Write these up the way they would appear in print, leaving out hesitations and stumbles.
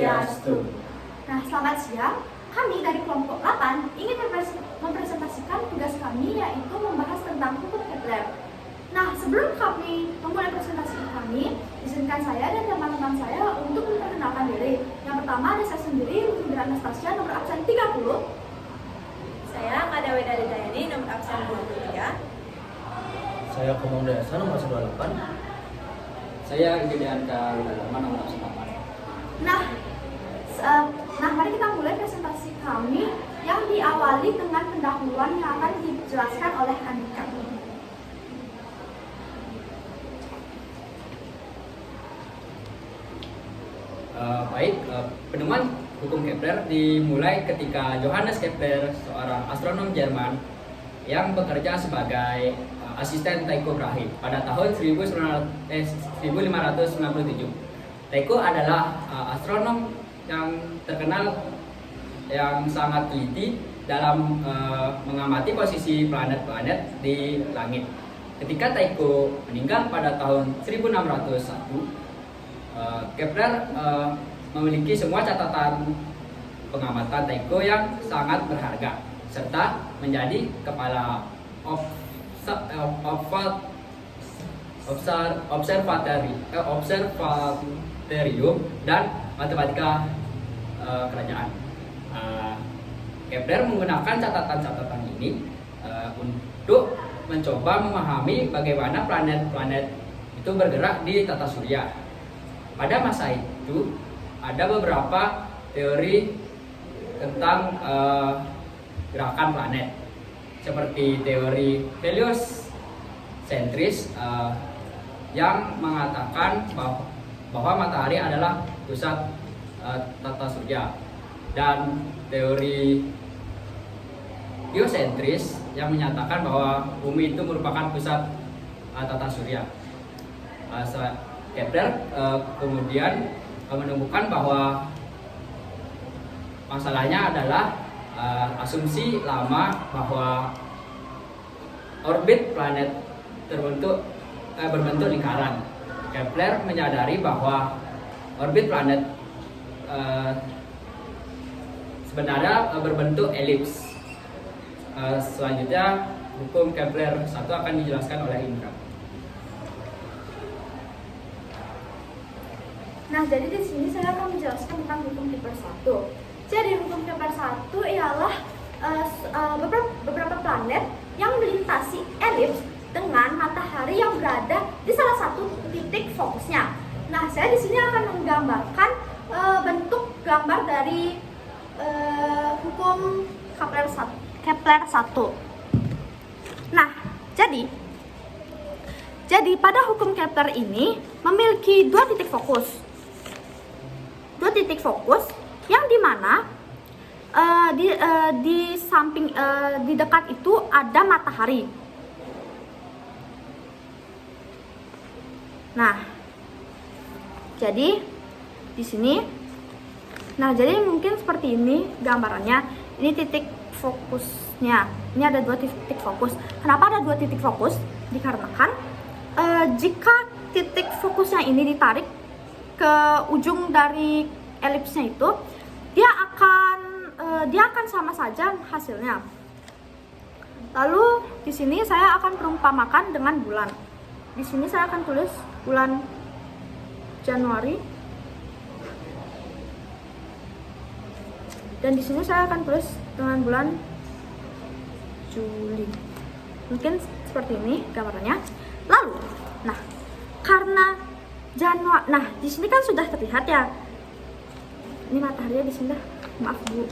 Swastiastu. Nah, selamat siang. Kami dari kelompok 8 ingin mempresentasikan tugas kami, yaitu membahas tentang hukum Kepler. Nah, sebelum kami memulai presentasi kami, izinkan saya dan teman-teman saya untuk memperkenalkan diri. Yang pertama ada saya sendiri, Indra Anastasia, nomor absen 30. Saya Kadawe dari Dayani, nomor absen 23. Saya Komang Dayasa, nomor 28. Saya Gideanka Widarma, nomor absen 8. Nah, mari kita mulai presentasi kami yang diawali dengan pendahuluan yang akan dijelaskan oleh Andika. Penemuan hukum Kepler dimulai ketika Johannes Kepler, seorang astronom Jerman yang bekerja sebagai asisten Tycho Brahe pada tahun 1597. Tycho adalah astronom yang terkenal yang sangat teliti dalam mengamati posisi planet-planet di langit. Ketika Tycho meninggal pada tahun 1601, Kepler memiliki semua catatan pengamatan Tycho yang sangat berharga, serta menjadi kepala observatorium dan matematika kerajaan. Kepler menggunakan catatan-catatan ini untuk mencoba memahami bagaimana planet-planet itu bergerak di tata surya. Pada masa itu ada beberapa teori tentang gerakan planet, seperti teori heliosentris yang mengatakan bahwa matahari adalah pusat tata surya, dan teori geosentris yang menyatakan bahwa bumi itu merupakan pusat tata surya. Kepler kemudian menemukan bahwa masalahnya adalah asumsi lama bahwa orbit planet berbentuk lingkaran. Kepler menyadari bahwa orbit planet sebenarnya berbentuk elips. Selanjutnya hukum Kepler 1 akan dijelaskan oleh Indra. Nah, jadi di sini saya akan menjelaskan tentang hukum Kepler 1. Jadi hukum Kepler 1 ialah beberapa planet yang melintasi elips dengan matahari yang berada di salah satu titik fokusnya. Nah, saya di sini akan menggambarkan bentuk gambar dari hukum Kepler 1. Nah, jadi pada hukum Kepler ini memiliki dua titik fokus yang dimana di samping di dekat itu ada matahari. Nah, jadi di sini, jadi mungkin seperti ini gambarannya. Ini titik fokusnya. Ini ada dua titik fokus. Kenapa ada dua titik fokus? Dikarenakan jika titik fokusnya ini ditarik ke ujung dari elipsnya itu, dia akan sama saja hasilnya. Lalu di sini saya akan perumpamakan dengan bulan. Di sini saya akan tulis bulan Januari, dan di sini saya akan tulis dengan bulan Juli. Mungkin seperti ini gambarannya. Lalu, karena Januari, di sini kan sudah terlihat ya. Ini mataharinya di sini dah. Maaf bu.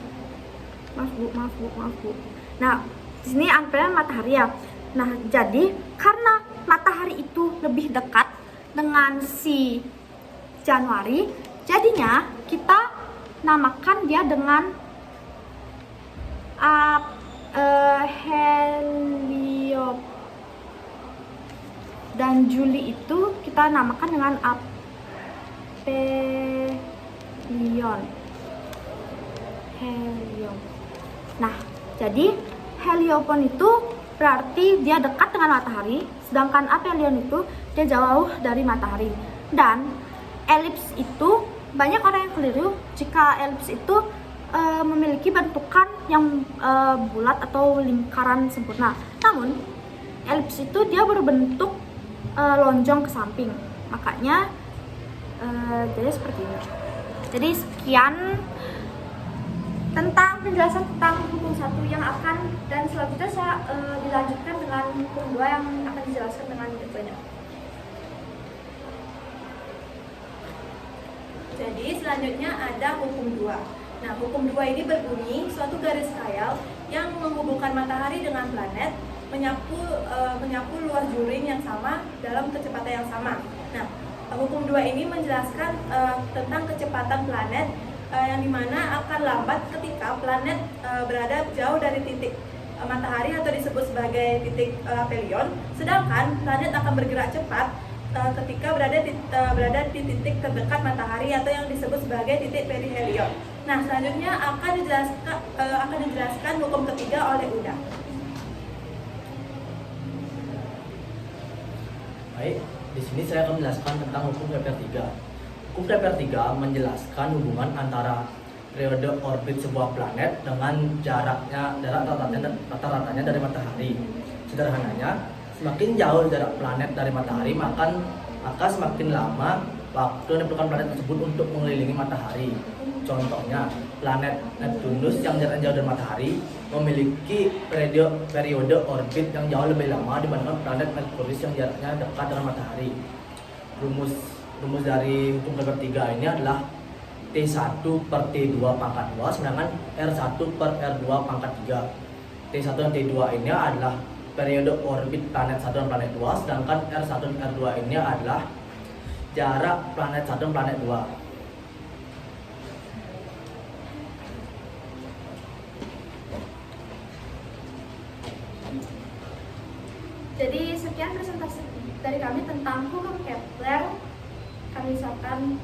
Nah, di sini angkanya matahari ya. Nah, jadi karena matahari itu lebih dekat dengan si Januari, jadinya kita namakan dia dengan Heliop. Dan Juli itu kita namakan dengan Helion. Nah, jadi Heliopon itu berarti dia dekat dengan matahari, sedangkan aphelion itu dia jauh dari matahari. Dan elips itu banyak orang yang keliru jika elips itu memiliki bentukan yang bulat atau lingkaran sempurna. Namun elips itu dia berbentuk lonjong ke samping, makanya jadi seperti ini. Jadi sekian tentang penjelasan tentang hukum 1 yang akan, dan selanjutnya saya dilanjutkan dengan hukum 2 yang akan dijelaskan dengan lebih banyak. Jadi selanjutnya ada hukum 2. Nah, hukum 2 ini berbunyi suatu garis khayal yang menghubungkan matahari dengan planet menyapu luas juring yang sama dalam kecepatan yang sama. Nah, hukum 2 ini menjelaskan tentang kecepatan planet yang dimana akan lambat ketika planet berada jauh dari titik matahari atau disebut sebagai titik aphelion, sedangkan planet akan bergerak cepat ketika berada di titik terdekat matahari atau yang disebut sebagai titik perihelion. Nah, selanjutnya akan dijelaskan hukum ketiga oleh Uda. Baik, di sini saya akan menjelaskan tentang hukum Kepler 3. Hukum Kepler 3 menjelaskan hubungan antara periode orbit sebuah planet dengan jarak rata-ratanya dari matahari. Sederhananya, semakin jauh jarak planet dari matahari, maka semakin lama waktu yang diperlukan planet tersebut untuk mengelilingi matahari. Contohnya, planet Neptunus yang jaraknya jauh dari matahari memiliki periode orbit yang jauh lebih lama dibandingkan planet Merkurius yang jaraknya dekat dengan matahari. Rumus dari hukum Kepler 3 ini adalah T1 per T2 pangkat 2, sedangkan R1 per R2 pangkat 3. T1 dan T2 ini adalah periode orbit planet 1 dan planet 2, sedangkan R1 dan R2 ini adalah jarak planet 1 dan planet 2. Jadi sekian presentasi dari kami tentang hukum Kepler. Kami ucapkan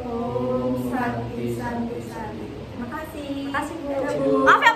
Om Santi Santi Santi. Terima kasih. terima kasih Bu. Dadah, Bu. Maaf ya